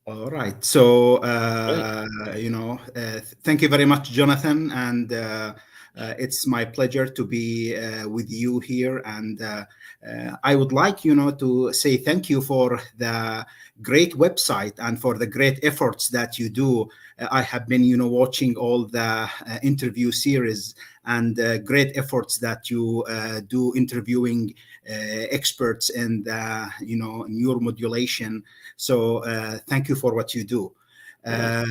All right. So, Great. thank you very much, Jonathan. And it's my pleasure to be with you here. And I would like, to say thank you for the great website and for the great efforts that you do. I have been, watching all the interview series and great efforts that you do interviewing experts in the, neuromodulation. So thank you for what you do. Yeah.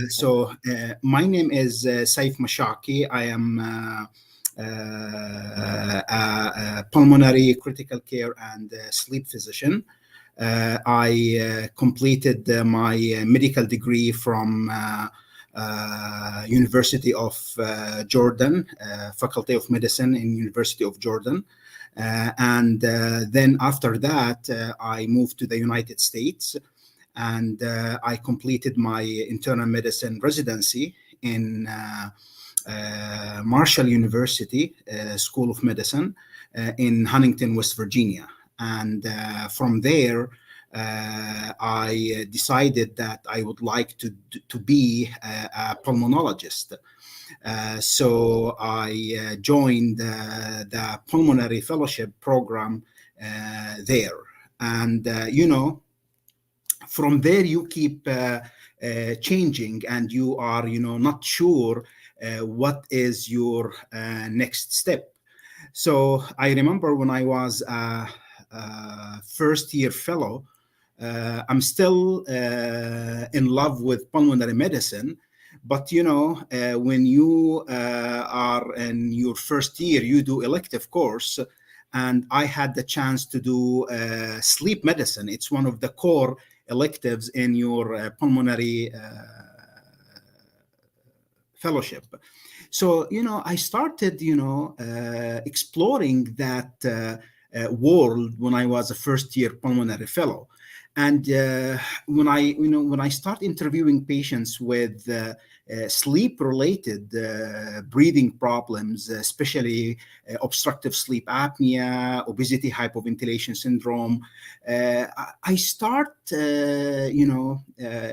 My name is Saif Mashaqi. I am a pulmonary critical care and sleep physician. I completed my medical degree from University of Jordan, Faculty of Medicine in University of Jordan. And then after that, I moved to the United States, and I completed my internal medicine residency in Marshall University School of Medicine in Huntington, West Virginia. And from there, I decided that I would like to be a pulmonologist. So I joined the pulmonary fellowship program there. And, from there you keep changing, and you are not sure what is your next step. So I remember when I was a first year fellow, I'm still in love with pulmonary medicine. But when you are in your first year, you do elective course, and I had the chance to do sleep medicine. It's one of the core electives in your pulmonary fellowship. So I started exploring that world when I was a first year pulmonary fellow. And when I start interviewing patients with sleep related breathing problems, especially obstructive sleep apnea, obesity, hypoventilation syndrome, I start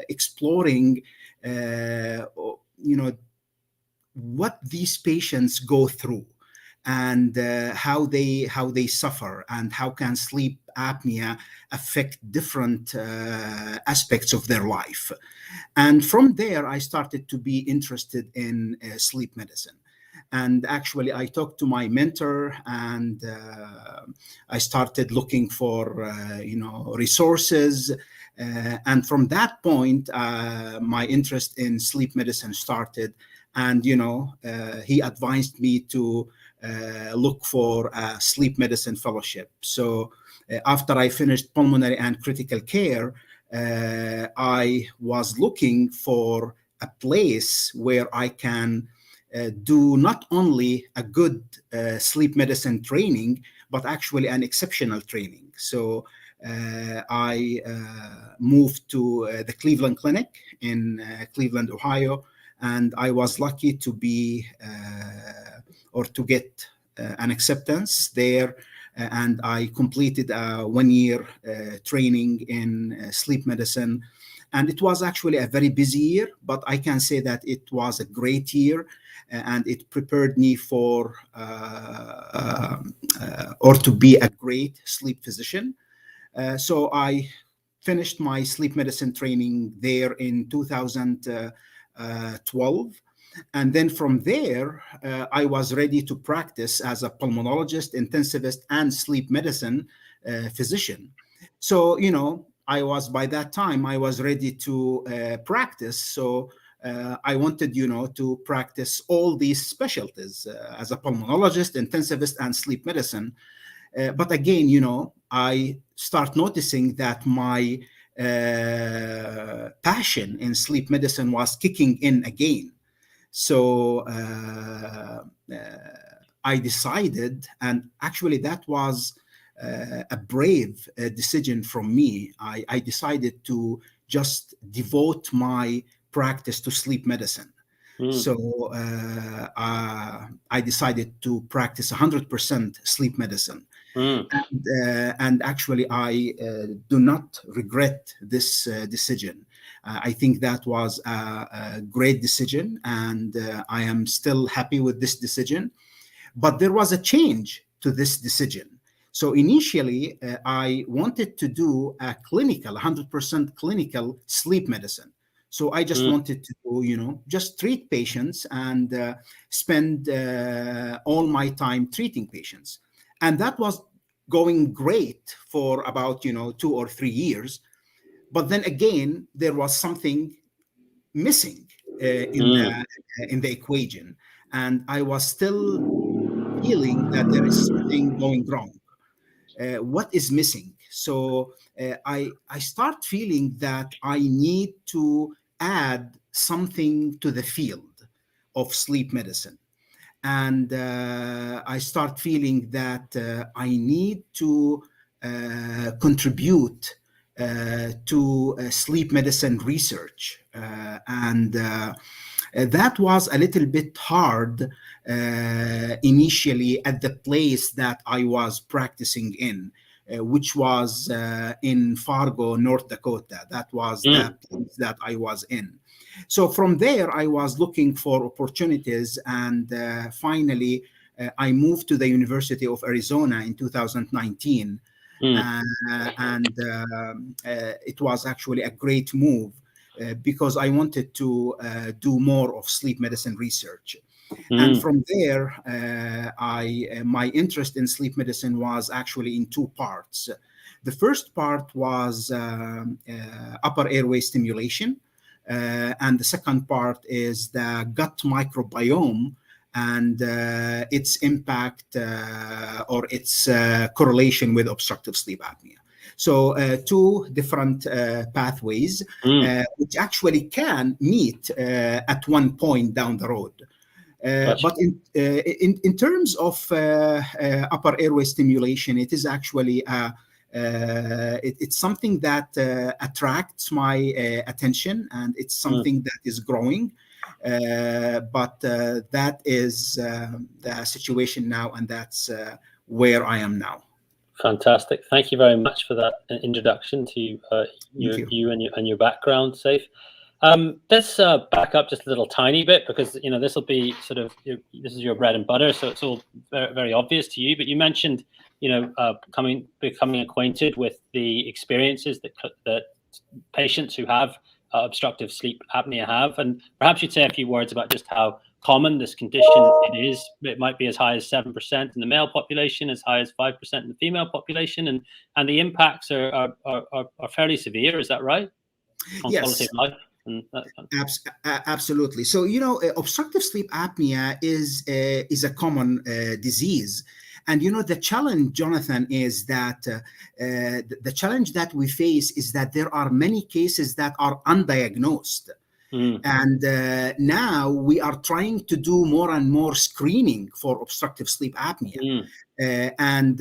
exploring what these patients go through, and how they suffer, and how can sleep apnea affect different aspects of their life. And from there, I started to be interested in sleep medicine. And actually, I talked to my mentor, and I started looking for resources. And from that point, my interest in sleep medicine started. And he advised me to look for a sleep medicine fellowship. So after I finished pulmonary and critical care, I was looking for a place where I can do not only a good sleep medicine training, but actually an exceptional training. So I moved to the Cleveland Clinic in Cleveland, Ohio, and I was lucky to be or to get an acceptance there. And I completed a 1 year training in sleep medicine. And it was actually a very busy year, but I can say that it was a great year, and it prepared me for or to be a great sleep physician. So I finished my sleep medicine training there in 2012. And then from there, I was ready to practice as a pulmonologist, intensivist, and sleep medicine physician. So, by that time, I was ready to practice. So I wanted, to practice all these specialties as a pulmonologist, intensivist, and sleep medicine. But again, I start noticing that my passion in sleep medicine was kicking in again. So I decided, and actually that was a brave decision from me. I decided to just devote my practice to sleep medicine. Mm. So I decided to practice 100% sleep medicine. Mm. And actually, I do not regret this decision. I think that was a great decision, and I am still happy with this decision. But there was a change to this decision. So initially, I wanted to do a clinical, 100% clinical sleep medicine. So I just wanted to, just treat patients and spend all my time treating patients. And that was going great for about, 2 or 3 years. But then again, there was something missing in the equation. And I was still feeling that there is something going wrong. What is missing? So I start feeling that I need to add something to the field of sleep medicine. And I start feeling that I need to contribute to sleep medicine research. And that was a little bit hard initially at the place that I was practicing in, which was in Fargo, North Dakota. That was the place that I was in. So from there, I was looking for opportunities, and finally, I moved to the University of Arizona in 2019. And it was actually a great move because I wanted to do more of sleep medicine research. And from there, my interest in sleep medicine was actually in two parts. The first part was upper airway stimulation. And the second part is the gut microbiome and its impact or its correlation with obstructive sleep apnea. So two different pathways which actually can meet at one point down the road. But in terms of upper airway stimulation, it is actually it's something that attracts my attention, and it's something that is growing. But that is the situation now, and that's where I am now. Fantastic. Thank you very much for that introduction to you and your background, Saif. Let's back up just a little tiny bit, because this will be sort of this is your bread and butter, so it's all very, very obvious to you. But you mentioned becoming acquainted with the experiences that patients who have obstructive sleep apnea have, and perhaps you'd say a few words about just how common this condition it is. It might be as high as 7% in the male population, as high as 5% in the female population, and the impacts are fairly severe. Is that right? On quality of life. Absolutely. So, obstructive sleep apnea is a common disease. And, the challenge, Jonathan, is that the challenge that we face is that there are many cases that are undiagnosed. And now we are trying to do more and more screening for obstructive sleep apnea. And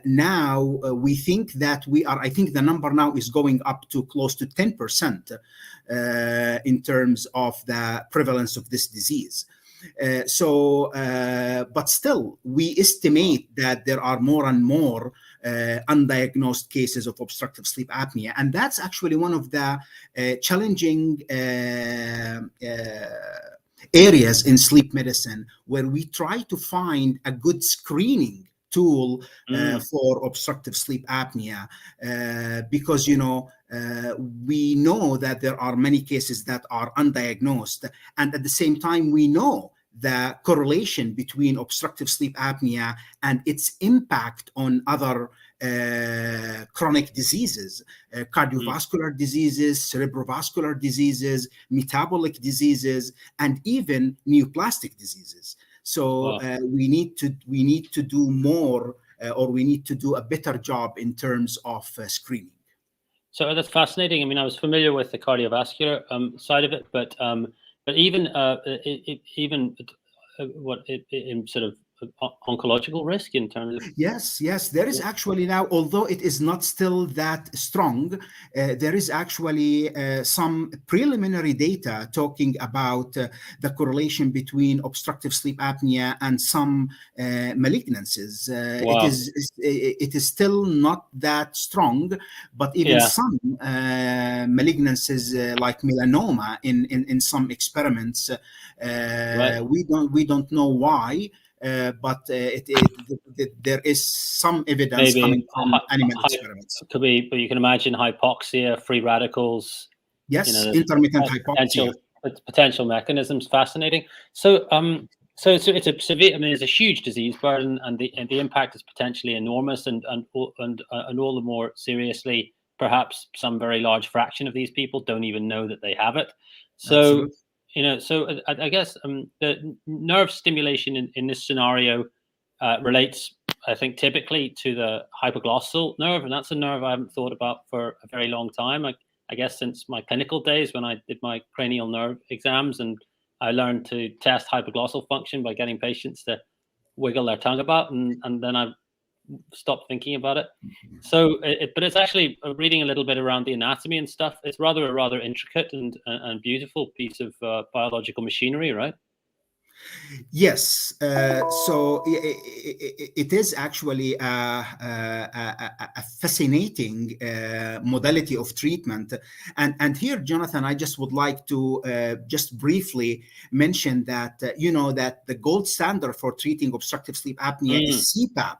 now we think that I think the number now is going up to close to 10% in terms of the prevalence of this disease. But still, we estimate that there are more and more undiagnosed cases of obstructive sleep apnea. And that's actually one of the challenging areas in sleep medicine, where we try to find a good screening tool for obstructive sleep apnea, because we know that there are many cases that are undiagnosed, and at the same time we know the correlation between obstructive sleep apnea and its impact on other chronic diseases, cardiovascular diseases, cerebrovascular diseases, metabolic diseases, and even neoplastic diseases. So we need to do more, or we need to do a better job in terms of screening. So that's fascinating. I mean, I was familiar with the cardiovascular side of it, but even in sort of oncological risk in terms of? Yes, there is actually now, although it is not still that strong, there is actually some preliminary data talking about the correlation between obstructive sleep apnea and some malignancies. Wow. It is still not that strong, but even some malignancies like melanoma in some experiments, we don't know why. But there is some evidence coming from animal experiments. Could be, but you can imagine hypoxia, free radicals. Yes, intermittent hypoxia. Potential mechanisms. Fascinating. So, so it's a severe. I mean, it's a huge disease burden, and the impact is potentially enormous, and all the more seriously, perhaps some very large fraction of these people don't even know that they have it. So. Absolutely. So I guess the nerve stimulation in this scenario relates, I think, typically to the hypoglossal nerve, and that's a nerve I haven't thought about for a very long time. I guess since my clinical days when I did my cranial nerve exams, and I learned to test hypoglossal function by getting patients to wiggle their tongue about, and then I stopped thinking about it. So, but it's actually reading a little bit around the anatomy and stuff. It's a rather intricate and beautiful piece of biological machinery, right? Yes. So it is actually a fascinating modality of treatment. And here, Jonathan, I just would like to just briefly mention that, that the gold standard for treating obstructive sleep apnea is CPAP.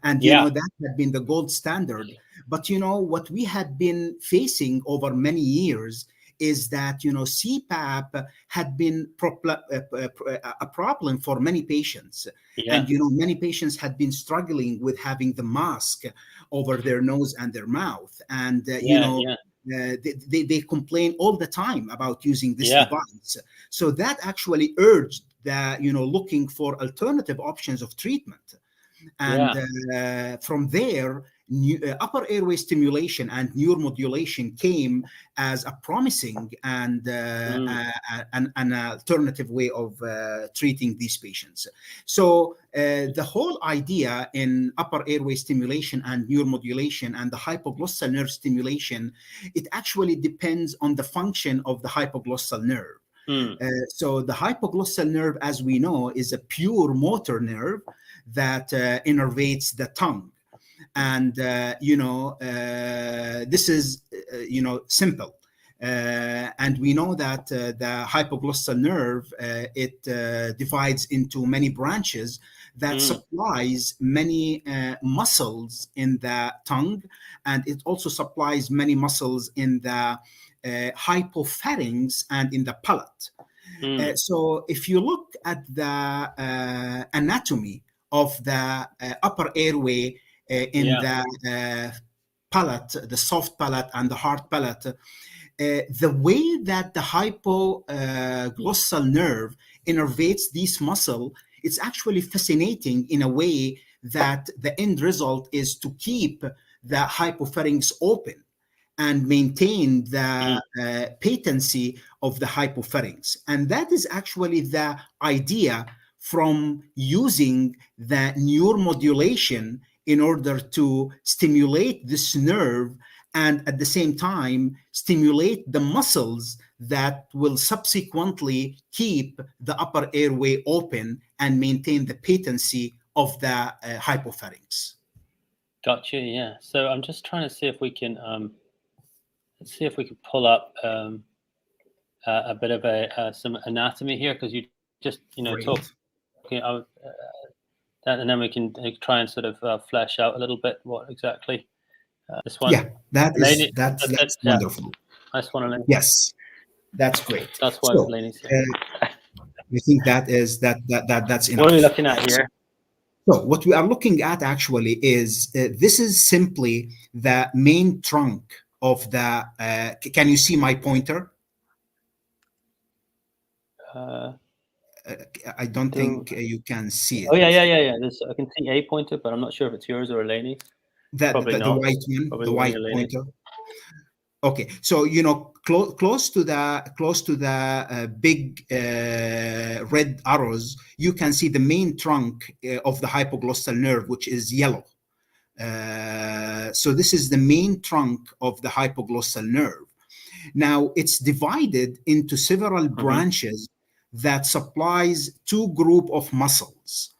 And, that had been the gold standard. But, what we had been facing over many years is that, CPAP had been a problem for many patients. Yeah. And, many patients had been struggling with having the mask over their nose and their mouth. And, they complain all the time about using this device. So that actually urged that, looking for alternative options of treatment. And from there, upper airway stimulation and neuromodulation came as a promising and an alternative way of treating these patients. So the whole idea in upper airway stimulation and neuromodulation and the hypoglossal nerve stimulation, it actually depends on the function of the hypoglossal nerve. So the hypoglossal nerve, as we know, is a pure motor nerve that innervates the tongue. And, this is, simple. And we know that the hypoglossal nerve, it divides into many branches that supplies many muscles in the tongue. And it also supplies many muscles in the hypopharynx and in the palate. So if you look at the anatomy of the upper airway in the palate, the soft palate and the hard palate, the way that the hypoglossal nerve innervates this muscle, it's actually fascinating in a way that the end result is to keep the hypopharynx open and maintain the patency of the hypopharynx. And that is actually the idea from using the neuromodulation in order to stimulate this nerve and at the same time stimulate the muscles that will subsequently keep the upper airway open and maintain the patency of the hypopharynx. Gotcha, yeah. So I'm just trying to see if we can, let's see if we can pull up a bit of some anatomy here, because you just, talk. And then we can try and sort of flesh out a little bit what exactly this one. Yeah, that's wonderful. Nice one, yes, that's great. That's what Lainey's saying. I think that's enough. What are we looking at here? So what we are looking at actually is this is simply the main trunk of the. Can you see my pointer? I don't think you can see it. Oh, yeah. I can see a pointer, but I'm not sure if it's yours or Elaine's. The white one, the white pointer. Okay, so close to the big red arrows, you can see the main trunk of the hypoglossal nerve, which is yellow. So this is the main trunk of the hypoglossal nerve. Now it's divided into several branches that supplies two group of muscles.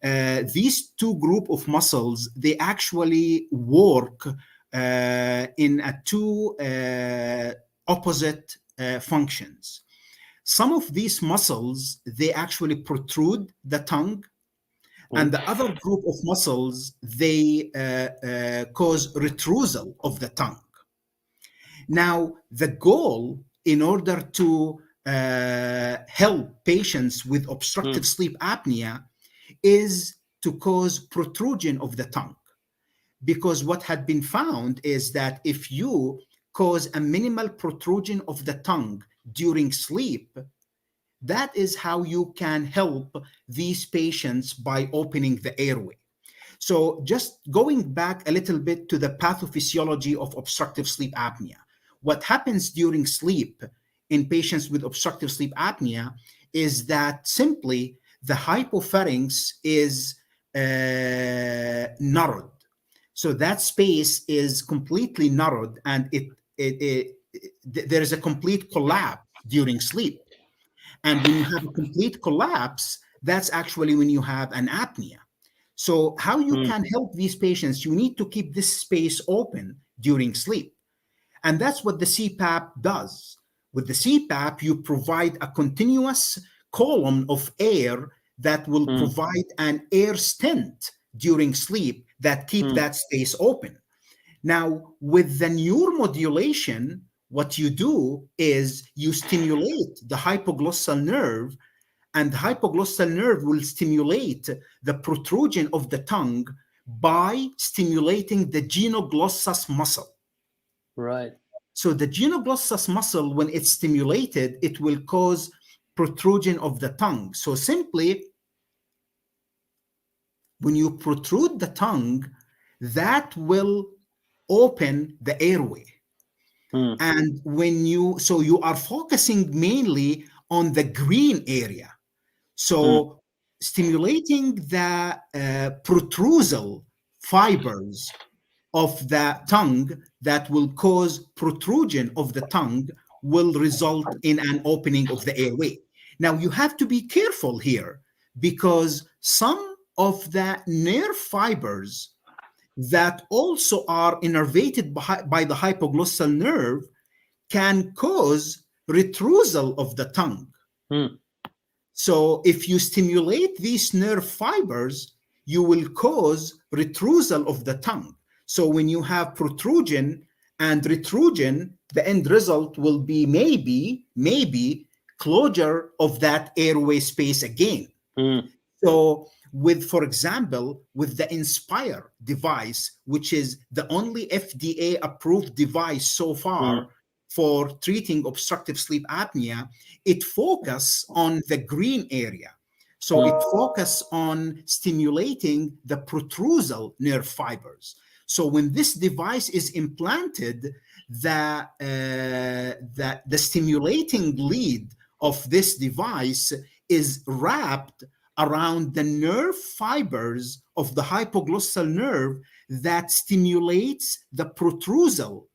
These two group of muscles, they actually work in two opposite functions. Some of these muscles, they actually protrude the tongue, and the other group of muscles, they cause retrusal of the tongue. Now, the goal in order to help patients with obstructive sleep apnea is to cause protrusion of the tongue. Because what had been found is that if you cause a minimal protrusion of the tongue during sleep, that is how you can help these patients by opening the airway. So just going back a little bit to the pathophysiology of obstructive sleep apnea, what happens during sleep in patients with obstructive sleep apnea is that simply the hypopharynx is narrowed. So that space is completely narrowed, and there is a complete collapse during sleep. And when you have a complete collapse, that's actually when you have an apnea. So how you can help these patients, you need to keep this space open during sleep. And that's what the CPAP does. With the CPAP, you provide a continuous column of air that will provide an air stent during sleep that keep that space open. Now, with the neuromodulation, what you do is you stimulate the hypoglossal nerve, and the hypoglossal nerve will stimulate the protrusion of the tongue by stimulating the genioglossus muscle. Right. So the genioglossus muscle, when it's stimulated, it will cause protrusion of the tongue. So simply, when you protrude the tongue, that will open the airway. And so you are focusing mainly on the green area. So stimulating the protrusal fibers of the tongue that will cause protrusion of the tongue will result in an opening of the airway. Now you have to be careful here, because some of the nerve fibers that also are innervated by the hypoglossal nerve can cause retrusal of the tongue. So if you stimulate these nerve fibers, you will cause retrusal of the tongue. So when you have protrusion and retrusion, the end result will be maybe closure of that airway space again. So for example, with the Inspire device, which is the only FDA approved device so far for treating obstructive sleep apnea, it focuses on the green area. So it focuses on stimulating the protrusal nerve fibers. So when this device is implanted, the stimulating lead of this device is wrapped around the nerve fibers of the hypoglossal nerve that stimulates the protrusal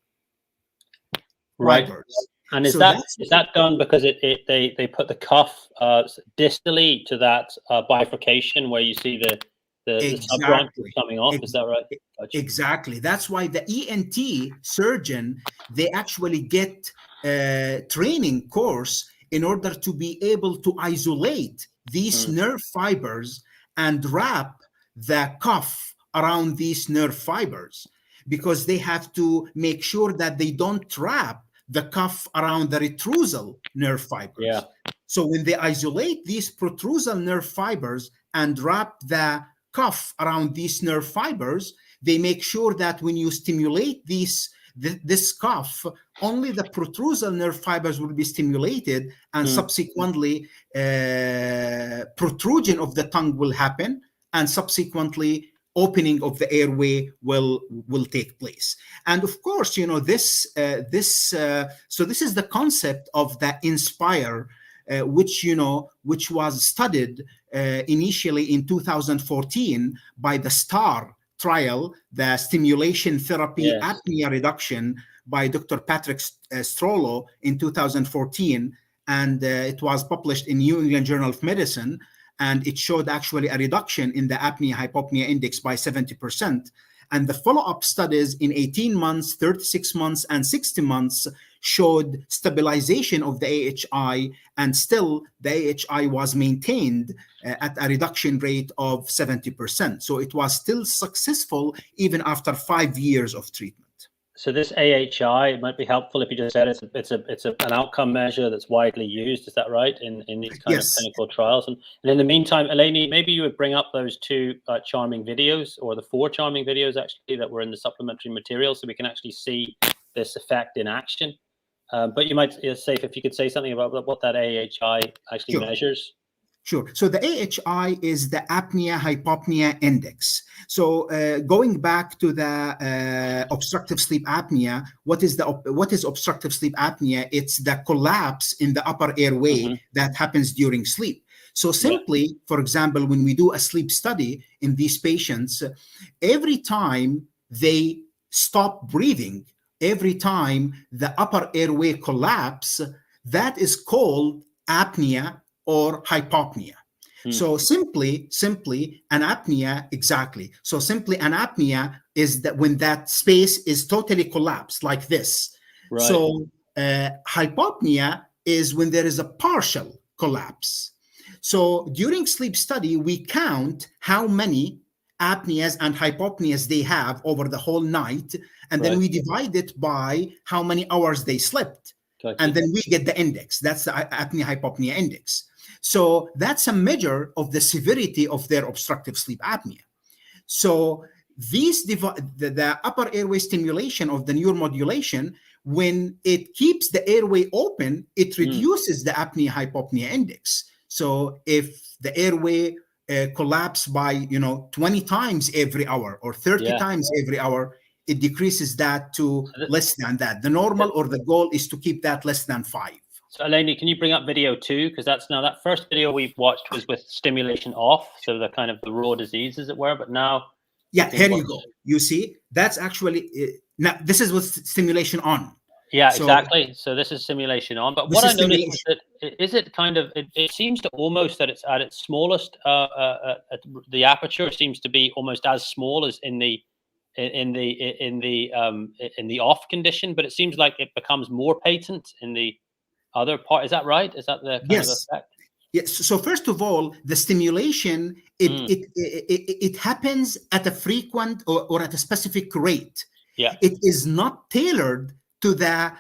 fibers. And is that done because they put the cuff distally to that bifurcation where you see the sub-branches coming off? Is that right? Gotcha. Exactly. That's why the ENT surgeon, they actually get a training course in order to be able to isolate these nerve fibers and wrap the cuff around these nerve fibers, because they have to make sure that they don't trap the cuff around the retrusal nerve fibers. So when they isolate these protrusal nerve fibers and wrap the cuff around these nerve fibers, they make sure that when you stimulate this cuff, only the protrusal nerve fibers will be stimulated, and subsequently protrusion of the tongue will happen, and subsequently opening of the airway will take place. And of course, so this is the concept of the Inspire, which was studied initially in 2014 by the STAR trial, the stimulation therapy apnea reduction by Dr. Patrick Strollo in 2014. And it was published in New England Journal of Medicine. And it showed actually a reduction in the apnea-hypopnea index by 70%. And the follow-up studies in 18 months, 36 months, and 60 months showed stabilization of the AHI, and still the AHI was maintained at a reduction rate of 70%. So it was still successful even after 5 years of treatment. So this AHI, it might be helpful if you just said it's an outcome measure that's widely used. Is that right in these kind of clinical trials? And in the meantime, Eleni, maybe you would bring up those 2 charming videos, or the 4 charming videos actually that were in the supplementary material, so we can actually see this effect in action. But you might, Saif, if you could say something about what that AHI actually measures. Sure. So the AHI is the apnea-hypopnea index. So going back to the obstructive sleep apnea, what is obstructive sleep apnea? It's the collapse in the upper airway that happens during sleep. So simply, for example, when we do a sleep study in these patients, every time they stop breathing, every time the upper airway collapse, that is called apnea or hypopnea. So simply an apnea, exactly. So simply an apnea is that when that space is totally collapsed like this. Right. So hypopnea is when there is a partial collapse. So during sleep study, we count how many apneas and hypopneas they have over the whole night, and then we divide it by how many hours they slept. And then we get the index. That's the apnea-hypopnea index. So that's a measure of the severity of their obstructive sleep apnea. So the upper airway stimulation of the neuromodulation, when it keeps the airway open, it reduces the apnea-hypopnea index. So if the airway collapse by 20 times every hour or 30 times every hour, it decreases that to less than that. The normal or the goal is to keep that less than 5. So Eleni, can you bring up video 2? Because that first video we've watched was with stimulation off, so the kind of the raw disease, as it were. But now, here you go. You see, that's actually now this is with stimulation on. Yeah, exactly. So this is stimulation on. But what I noticed is that it seems to almost that it's at its smallest. The aperture seems to be almost as small as in the off condition, but it seems like it becomes more patent in the other part. Is that right? Is that the kind of effect? Yes. So first of all, the stimulation it happens at a frequent or at a specific rate. Yeah. It is not tailored to the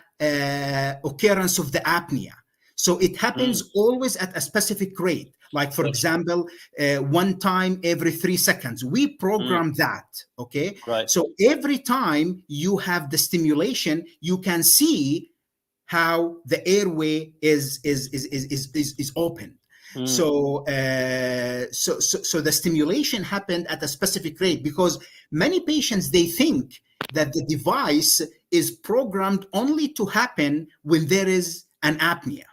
occurrence of the apnea. So it happens always at a specific rate. Like, for example, 1 time every 3 seconds. We program that, okay? Right. So every time you have the stimulation, you can see how the airway is open. So the stimulation happened at a specific rate, because many patients, they think that the device is programmed only to happen when there is an apnea.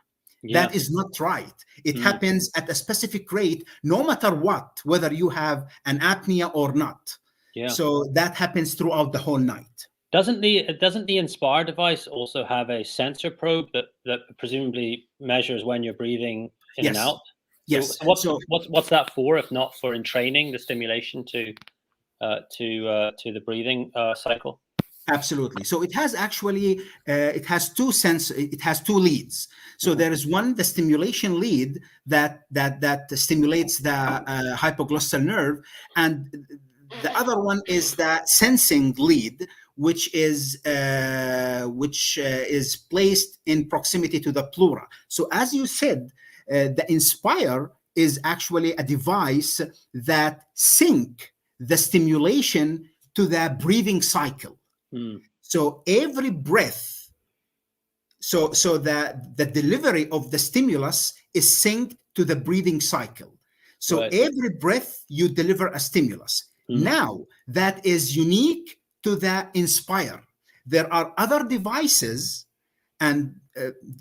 That is not right. It happens at a specific rate, no matter what, whether you have an apnea or not. Yeah. So that happens throughout the whole night. Doesn't the Inspire device also have a sensor probe that presumably measures when you're breathing in and out? Yes. So what's that for, if not for entraining the stimulation to the breathing cycle? Absolutely. So it has actually it has 2 leads. So there is one, the stimulation lead that stimulates the hypoglossal nerve, and the other one is the sensing lead, which is placed in proximity to the pleura. So as you said, the Inspire is actually a device that sync the stimulation to the breathing cycle. So every breath, so the delivery of the stimulus is synced to the breathing cycle. So every breath you deliver a stimulus. Now, that is unique to the Inspire. There are other devices, and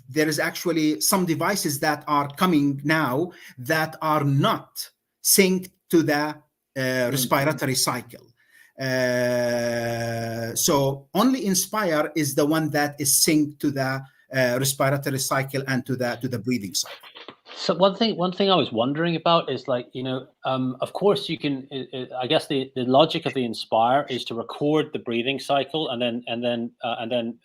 there is actually some devices that are coming now that are not synced to the respiratory cycle. So only Inspire is the one that is synced to the respiratory cycle and to the breathing cycle. So one thing I was wondering about is, like, of course you can. I guess the logic of the Inspire is to record the breathing cycle and then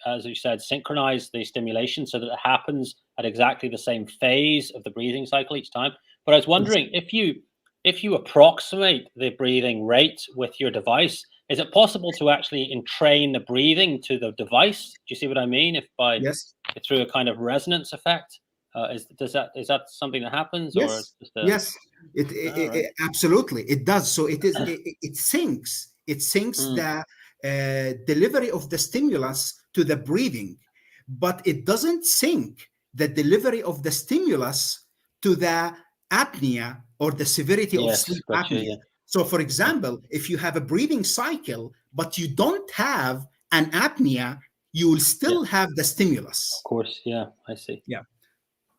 as you said, synchronize the stimulation so that it happens at exactly the same phase of the breathing cycle each time. But I was wondering, if you approximate the breathing rate with your device, is it possible to actually entrain the breathing to the device? Do you see what I mean? If through a kind of resonance effect. Is that something that happens? Yes. Or yes, it absolutely it does. So it syncs the delivery of the stimulus to the breathing, but it doesn't sync the delivery of the stimulus to the apnea or the severity of sleep apnea. So, for example, if you have a breathing cycle but you don't have an apnea, you will still have the stimulus. Of course, I see. Yeah.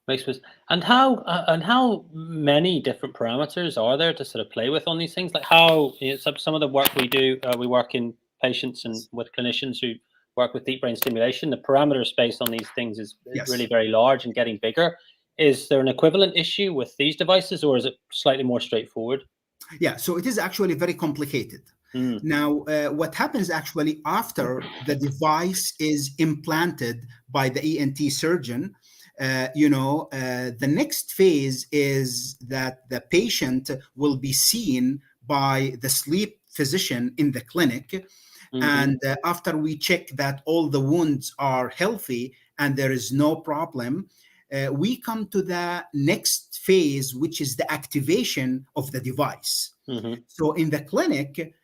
Makes sense. And how many different parameters are there to sort of play with on these things? Like how some of the work we do, we work in patients and with clinicians who work with deep brain stimulation. The parameter space on these things is really very large and getting bigger. Is there an equivalent issue with these devices, or is it slightly more straightforward? Yeah, so it is actually very complicated. Now, what happens actually after the device is implanted by the ENT surgeon, the next phase is that the patient will be seen by the sleep physician in the clinic. And after we check that all the wounds are healthy and there is no problem, we come to the next phase, which is the activation of the device. So in the clinic,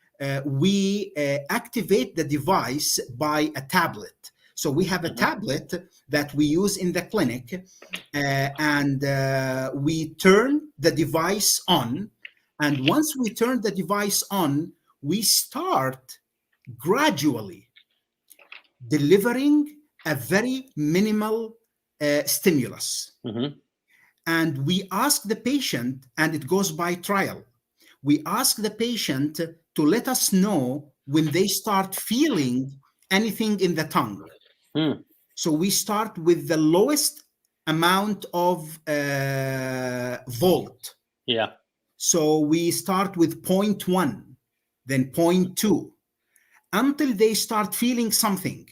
we activate the device by a tablet. So we have a tablet that we use in the clinic, and we turn the device on. And once we turn the device on, we start gradually delivering a very minimal stimulus. And we ask the patient, and it goes by trial, we ask the patient to let us know when they start feeling anything in the tongue. So we start with the lowest amount of volt. So we start with 0.1, then 0.2, until they start feeling something.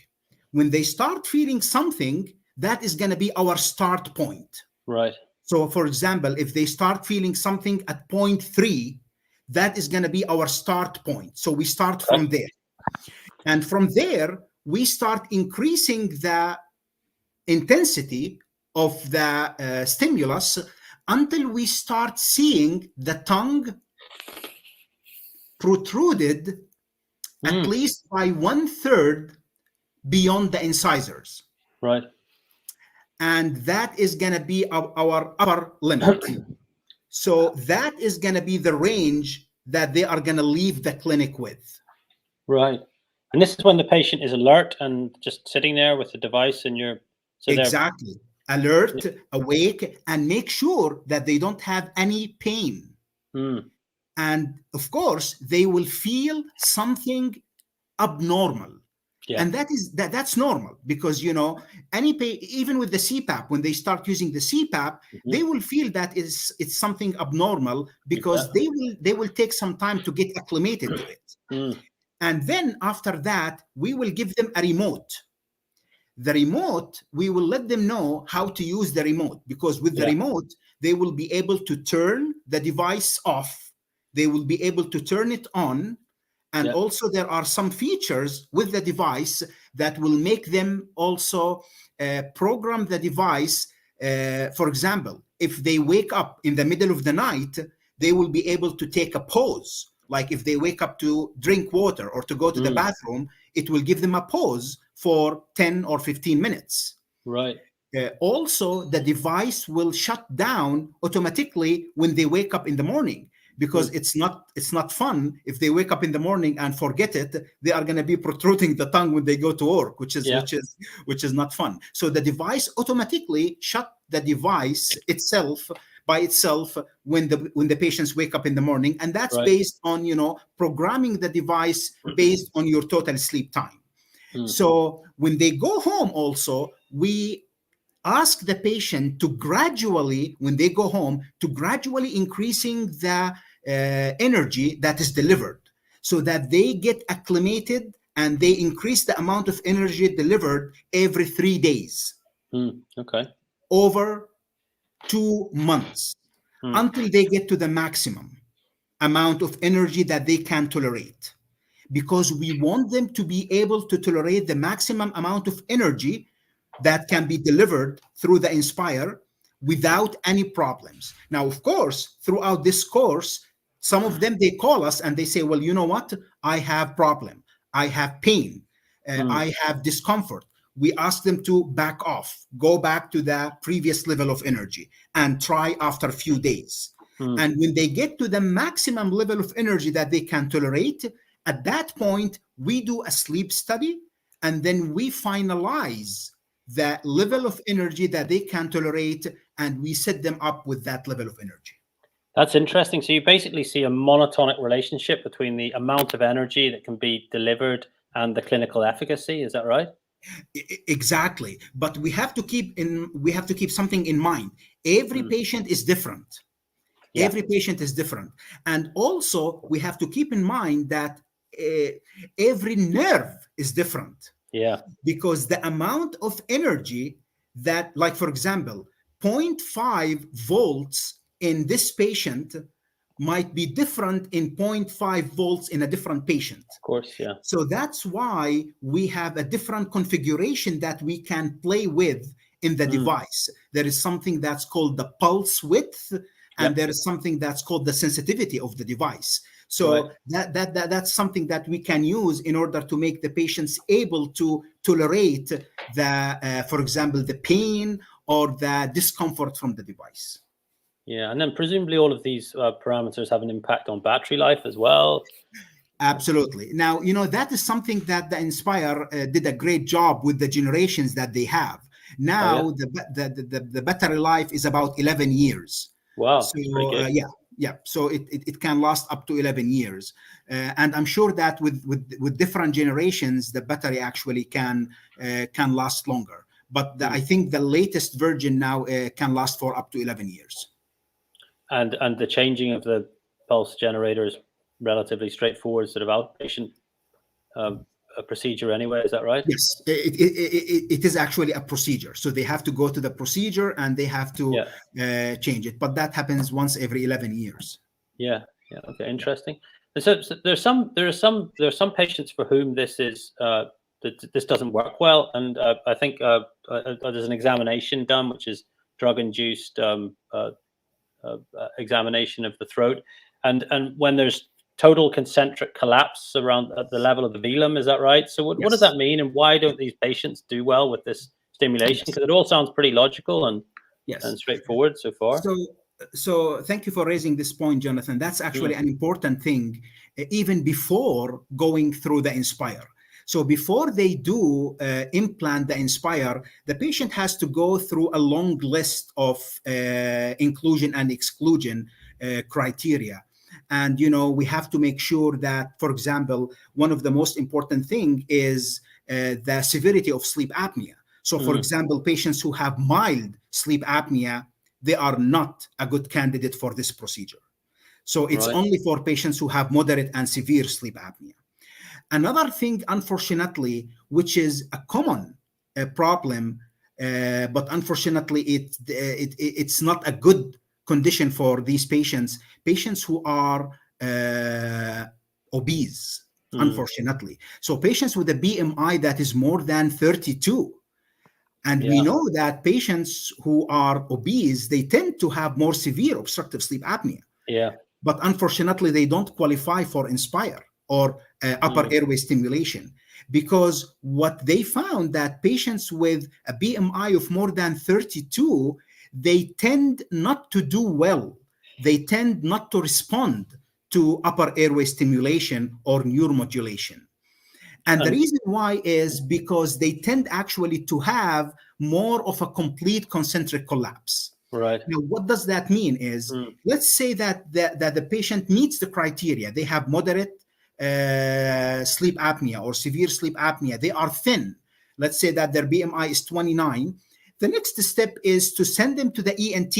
When they start feeling something, that is going to be our start point. Right. So, for example, if they start feeling something at 0.3, that is going to be our start point. So we start from there. And from there, we start increasing the intensity of the stimulus until we start seeing the tongue protruded at least by 1/3 beyond the incisors. Right. And that is going to be our upper limit. So that is going to be the range that they are going to leave the clinic with. Right. And this is when the patient is alert and just sitting there with the device in your... So exactly. Alert, awake, and make sure that they don't have any pain. And of course, they will feel something abnormal. And that's normal, because even with the CPAP, when they start using the CPAP, they will feel that it's something abnormal, because they will take some time to get acclimated to it. And then after that, we will give them a remote. The remote, we will let them know how to use the remote, because with the remote, they will be able to turn the device off. They will be able to turn it on. And also there are some features with the device that will make them also program the device. For example, if they wake up in the middle of the night, they will be able to take a pause. Like if they wake up to drink water or to go to the bathroom, it will give them a pause for 10 or 15 minutes. Right. Also, the device will shut down automatically when they wake up in the morning. because it's not fun. If they wake up in the morning and forget it, they are going to be protruding the tongue when they go to work, which is not fun. So the device automatically shut the device itself by itself when the patients wake up in the morning, and that's based on programming the device based on your total sleep time. So when they go home, also we ask the patient to gradually, when they go home, to gradually increasing the energy that is delivered, so that they get acclimated and they increase the amount of energy delivered every 3 days. Over 2 months, until they get to the maximum amount of energy that they can tolerate. Because we want them to be able to tolerate the maximum amount of energy that can be delivered through the Inspire without any problems. Now, of course, throughout this course, some of them, they call us and they say, well, you know what? I have problem. I have pain. I have discomfort. We ask them to back off, go back to the previous level of energy and try after a few days. And when they get to the maximum level of energy that they can tolerate, at that point, we do a sleep study, and then we finalize the level of energy that they can tolerate, and we set them up with that level of energy. That's interesting. So you basically see a monotonic relationship between the amount of energy that can be delivered and the clinical efficacy. Is that right? Exactly. But we have to keep something in mind. Every patient is different. Every patient is different. And also we have to keep in mind that every nerve is different. Because the amount of energy that, like, for example, 0.5 volts in this patient might be different in 0.5 volts in a different patient. Of course, yeah. So that's why we have a different configuration that we can play with in the device. There is something that's called the pulse width, and there is something that's called the sensitivity of the device. So that's something that we can use in order to make the patients able to tolerate the, for example, the pain or the discomfort from the device. Yeah, and then presumably all of these parameters have an impact on battery life as well. Absolutely. Now, that is something that the Inspire did a great job with the generations that they have. Now, the battery life is about 11 years. Wow. So so it can last up to 11 years, and I'm sure that with different generations, the battery actually can last longer. But I think the latest version now can last for up to 11 years. And the changing of the pulse generator is relatively straightforward, sort of outpatient procedure anyway. Is that right? Yes, it is actually a procedure. So they have to go to the procedure and they have to change it. But that happens once every 11 years. Yeah. Okay. Interesting. And so there are some patients for whom this is this doesn't work well, and I think there's an examination done, which is drug-induced examination of the throat, and when there's total concentric collapse around at the level of the velum. Is that right? So what does that mean, and why don't these patients do well with this stimulation? Because it all sounds pretty logical and straightforward so far. So thank you for raising this point, Jonathan. That's actually an important thing, even before going through the Inspire. So before they do implant the Inspire, the patient has to go through a long list of inclusion and exclusion criteria. And, we have to make sure that, for example, one of the most important thing is the severity of sleep apnea. So, for example, patients who have mild sleep apnea, they are not a good candidate for this procedure. So it's only for patients who have moderate and severe sleep apnea. Another thing, unfortunately, which is a common problem, but unfortunately it's not a good condition for these patients who are obese, unfortunately. So patients with a BMI that is more than 32. And we know that patients who are obese, they tend to have more severe obstructive sleep apnea. But unfortunately, they don't qualify for Inspire or upper airway stimulation, because what they found that patients with a BMI of more than 32, they tend not to do well they tend not to respond to upper airway stimulation or neuromodulation. And the reason why is because they tend actually to have more of a complete concentric collapse. Right. Now, what does that mean is, let's say that the patient meets the criteria. They have moderate sleep apnea or severe sleep apnea. They are thin. Let's say that their BMI is 29. The next step is to send them to the ENT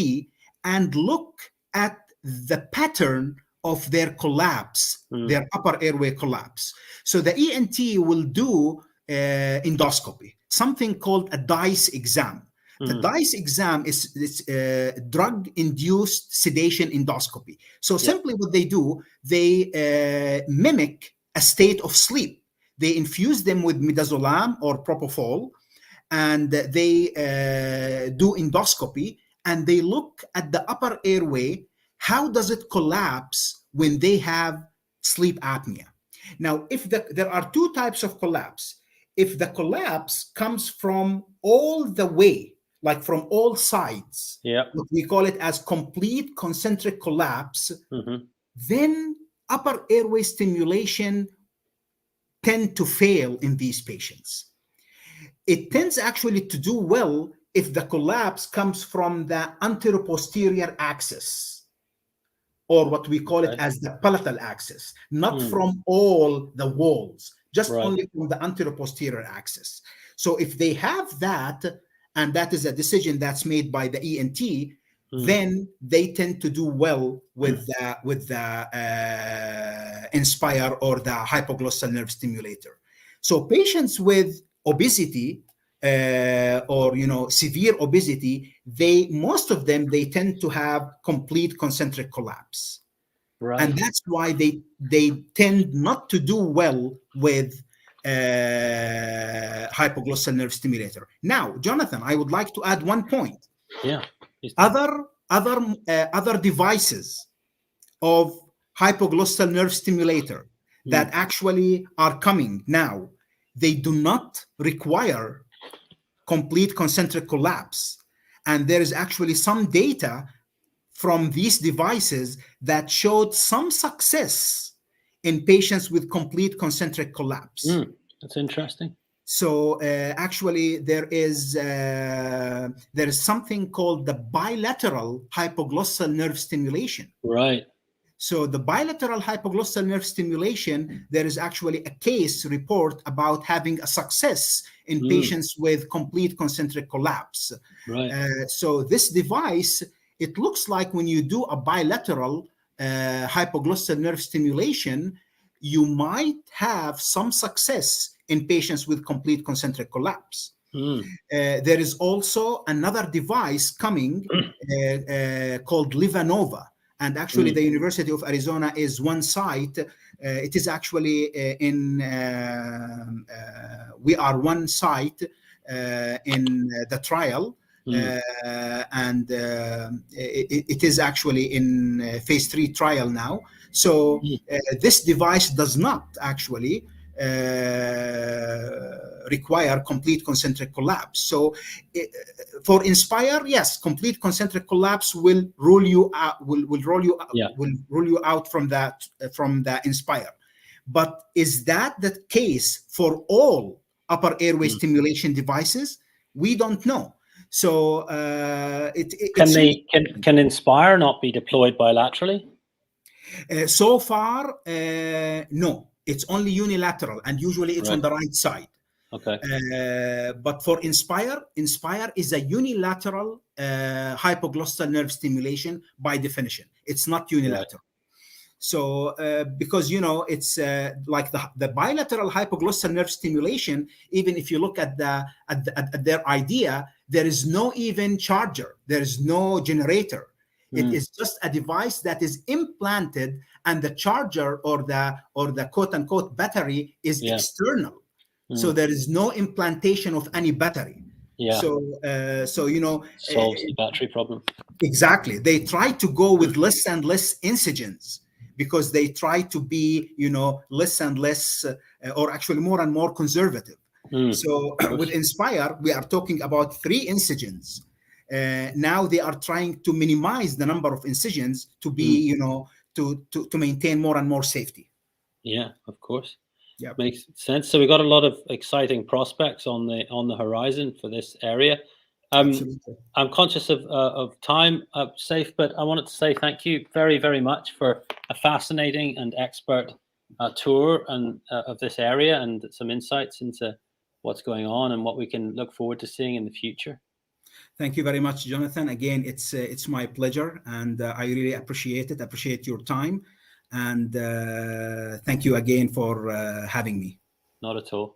and look at the pattern of their collapse, their upper airway collapse. So the ENT will do endoscopy, something called a DICE exam. The DICE exam is drug-induced sedation endoscopy. So simply what they do, they mimic a state of sleep. They infuse them with midazolam or propofol, and they do endoscopy, and they look at the upper airway. How does it collapse when they have sleep apnea? Now, if there are two types of collapse. If the collapse comes from all the way, like from all sides, we call it as complete concentric collapse, then upper airway stimulation tend to fail in these patients. It tends actually to do well if the collapse comes from the anteroposterior axis, or what we call it as the palatal axis, not from all the walls, just only from the anteroposterior axis. So if they have that, and that is a decision that's made by the ENT, then they tend to do well with the Inspire or the hypoglossal nerve stimulator. So patients with obesity or severe obesity, most of them tend to have complete concentric collapse, and that's why they tend not to do well with hypoglossal nerve stimulator. Now, Jonathan, I would like to add one point. Other devices of hypoglossal nerve stimulator that actually are coming now, they do not require complete concentric collapse. And there is actually some data from these devices that showed some success in patients with complete concentric collapse. That's interesting. So actually there is something called the bilateral hypoglossal nerve stimulation. Right. So the bilateral hypoglossal nerve stimulation, there is actually a case report about having a success in patients with complete concentric collapse. Right. So this device, it looks like when you do a bilateral hypoglossal nerve stimulation, you might have some success in patients with complete concentric collapse. There is also another device coming called Livanova. And actually, the University of Arizona is one site. It is actually we are one site in the trial. And it is actually in phase 3 trial now. So this device does not actually require complete concentric collapse. So for Inspire, yes, complete concentric collapse will rule you out. Will rule you out from the Inspire. But is that the case for all upper airway stimulation devices? We don't know. So can Inspire not be deployed bilaterally? So far, no. It's only unilateral, and usually it's on the right side. Okay. But for Inspire is a unilateral hypoglossal nerve stimulation by definition. It's not unilateral. Right. So because it's like the bilateral hypoglossal nerve stimulation. Even if you look at their idea, there is no even charger. There is no generator. It is just a device that is implanted, and the charger or the quote unquote battery is external. So there is no implantation of any battery. So solves the battery problem. Exactly. They try to go with less and less incisions because they try to be less and less or actually more and more conservative. So with Inspire, we are talking about 3 incisions. now they are trying to minimize the number of incisions to be, to maintain more and more safety. Yeah, of course. Yeah, makes sense. So we've got a lot of exciting prospects on the horizon for this area. Absolutely. I'm conscious of time, Saif, but I wanted to say thank you very, very much for a fascinating and expert tour and of this area, and some insights into what's going on and what we can look forward to seeing in the future. Thank you very much, Jonathan. Again, it's my pleasure, and I really appreciate it. Appreciate your time, and thank you again for having me. Not at all.